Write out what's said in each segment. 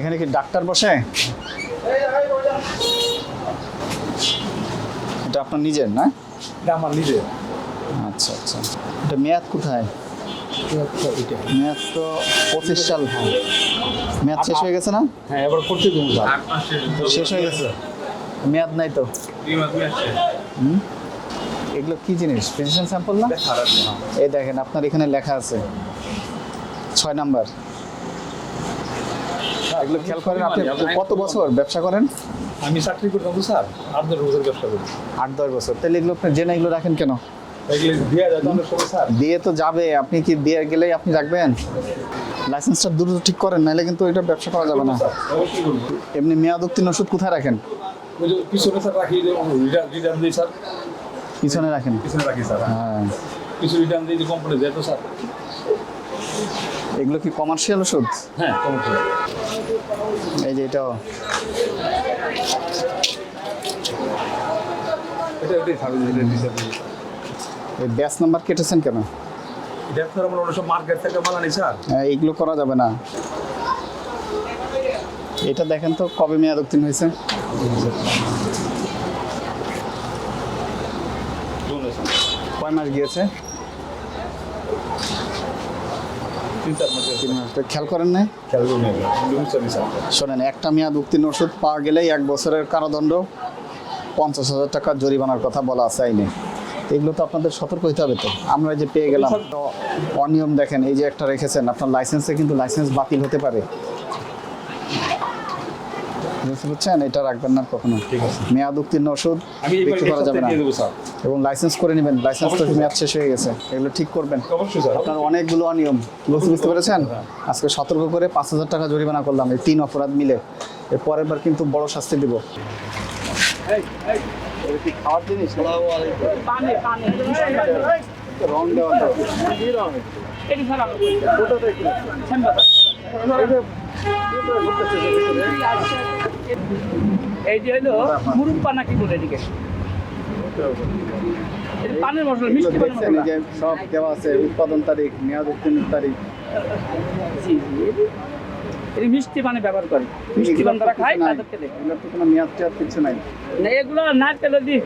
এখানে কি ডাক্তার বসে? এটা আপনার নিজের না? এটা আমার নিজের। আচ্ছা আচ্ছা, এটা মেয়াদ কোথায়? মেয়াদ তো 25 সাল। মেয়াদ শেষ হয়ে গেছে না? হ্যাঁ, এবার করতে দেবো স্যার। শেষ হয়ে গেছে, মেয়াদ নাই তো। এগুলো কি জিনিস? ফিজিশিয়ান স্যাম্পল না? এই দেখেন আপনার এখানে লেখা আছে 6 নাম্বার। এগুলো খেয়াল করেন। আপনি কত বছর ব্যবসা করেন? আমি চাকরি করতাম তো স্যার, 8-10 বছর ব্যবসা করি। 8-10 বছর। তাহলে এগুলো আপনি জেনে এগুলো রাখেন কেন? এগুলো দিয়ে যায় তো অনেক সময় স্যার। দিয়ে তো যাবে, আপনি কি দিয়ে গেলেই আপনি রাখবেন? লাইসেন্সটা দ্রুত ঠিক করেন, নাহলে কিন্তু এটা ব্যবসা করা যাবে না। অবশ্যই করবো। এমনি মেয়াদ উত্তীর্ণ ওষুধ কোথায় রাখেন? ওই যে পিছনে স্যার রাখি, রিটার্ন দিই স্যার। পিছনে রাখেন? পিছনে রাখি স্যার। হ্যাঁ। কিছু রিটার্ন দিই যে কোম্পানি যায় তো স্যার। এগুলো কি কমার্শিয়াল ওষুধ? হ্যাঁ, কোম্পানি। এই যে এটাও। এটাই স্যার, এই ব্যাচ নাম্বার কেটেছেন কেন? এটা স্যার আমরা অনেক সব মার্কেট থেকে মাল আনি স্যার। এইগুলো করা যাবে না। এটা দেখেন তো কবে মেয়াদ উত্তীর্ণ হয়েছে? কয় মাস গিয়েছে? 3 মাস। তো খেয়াল করেন নাই? খেয়াল করুন স্যার। শোনেন, একটা মেয়াদ উত্তীর্ণ ওষুধ পাওয়া গেলেই 1 বছরের কারাদণ্ড, 50,000 টাকা জরিমানার কথা বলা আছে আইনে। এগুলো তো আপনাদের সতর্ক হতে হবে। তো আমরা যে পেয়ে গেলাম অনিয়ম, দেখেন এই যে একটা রেখেছেন, আপনার লাইসেন্সে কিন্তু লাইসেন্স বাতিল হতে পারে। বুঝতে পারছেন? এটা রাখবেন না কখনো। ঠিক আছে। মেয়াদ উত্তীর্ণ ওষুধ আমি বিক্রি করা যাবে না। দিয়ে দেবো স্যার। এবং লাইসেন্স করে নেবেন, লাইসেন্স তো মেয়াদ শেষ হয়ে গেছে, এগুলো ঠিক করবেন। অবশ্যই স্যার। আপনার অনেকগুলো অনিয়ম বুঝতে পেরেছেন। আজকে সতর্ক করে 5,000 টাকা জরিমানা করলাম, এই 3 অপরাধ মিলে। এর পরের বার কিন্তু বড় শাস্তি দিব। খাওয়ার জিনিস রং দেওয়া তো এই যে হলো মুরুব্বা নাকি বলে এদিকে পানের মশলা, মিষ্টি পানের দেখছেন, এই মশলা। যে সব দেওয়া আছে, উৎপাদন তারিখ, মেয়াদ উত্তীর্ণের তারিখ। এই মিষ্টি পানে ব্যবহার করে, মিষ্টি পান তারা খায়, তাদেরকে দেয়। এগুলোর তো কোনো মেয়াদ টেয়াদ কিছু নাই। না, এগুলো নারকেল দি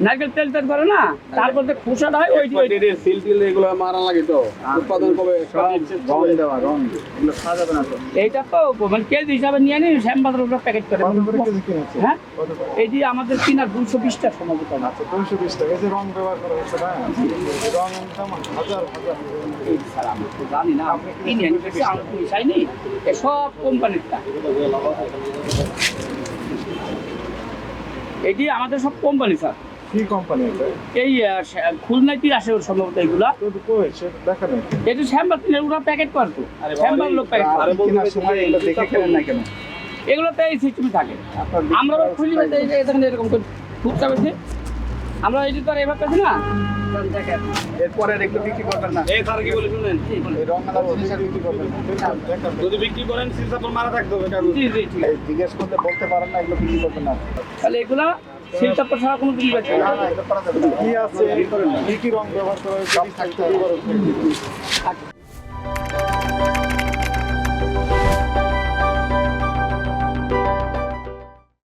নারকেল তেল তেল করে না, তারপর যে খোসাটা হয় ওই সিল টিল এগুলো মারা লাগে তো উৎপাদন কবে রং দেওয়া, রং এগুলো খাওয়া যাবে না তো। এইটা তো মানে কেজি হিসাবে নিয়ে নিই, শ্যামবাজার ওগুলো প্যাকেট করে। হ্যাঁ, এটি আমাদের কিনা 220 টাকা সম্ভবত। আচ্ছা, 220 টাকা। এই যে রং ব্যবহার করা হচ্ছে না, রং হাজার হাজার। এই স্যার আমি তো জানি না, আপনি কিনে এনেছি, আমি তো মিশাইনি, সব কোম্পানিরটা। এটি আমাদের সব কোম্পানি স্যার। কি কোম্পানি এটা? এই খুলনাইতে আসে ওর সম্ভবত এগুলা। দেখা নেই। এটি শ্যামবাজার ওরা প্যাকেট করতো, শ্যামবাজার লোক প্যাকেট করে। কেনার সময় এগুলো দেখে কেনেন না কেন? এগুলোতে এই সিস্টেমে থাকে। আমরা খুলি না, এই যে এখানে এরকম করে ফুটটা বেশি, আমরা এই যে তো আর এবার পেছি না। দেখেন এরপরে এগুলো বিক্রি করবেন না। এই স্যার কি বলে শুনেন, এই রং আলাদা অফিসার বিক্রি করবেন না। যদি বিক্রি করেন সিল সাপোর মারা থাকতো এটা। জি জি ঠিক আছে। এই জিজ্ঞেস করতে বলতে পারেন না, এগুলো বিক্রি করবেন না। তাহলে এগুলা শিলচাপ্পা ছাড়া কোনো দিন বেঁচে না, না, এটা করা যাবে না। কি আছে, কি রং ব্যবহার করা হয়েছে, থাকতে হবে।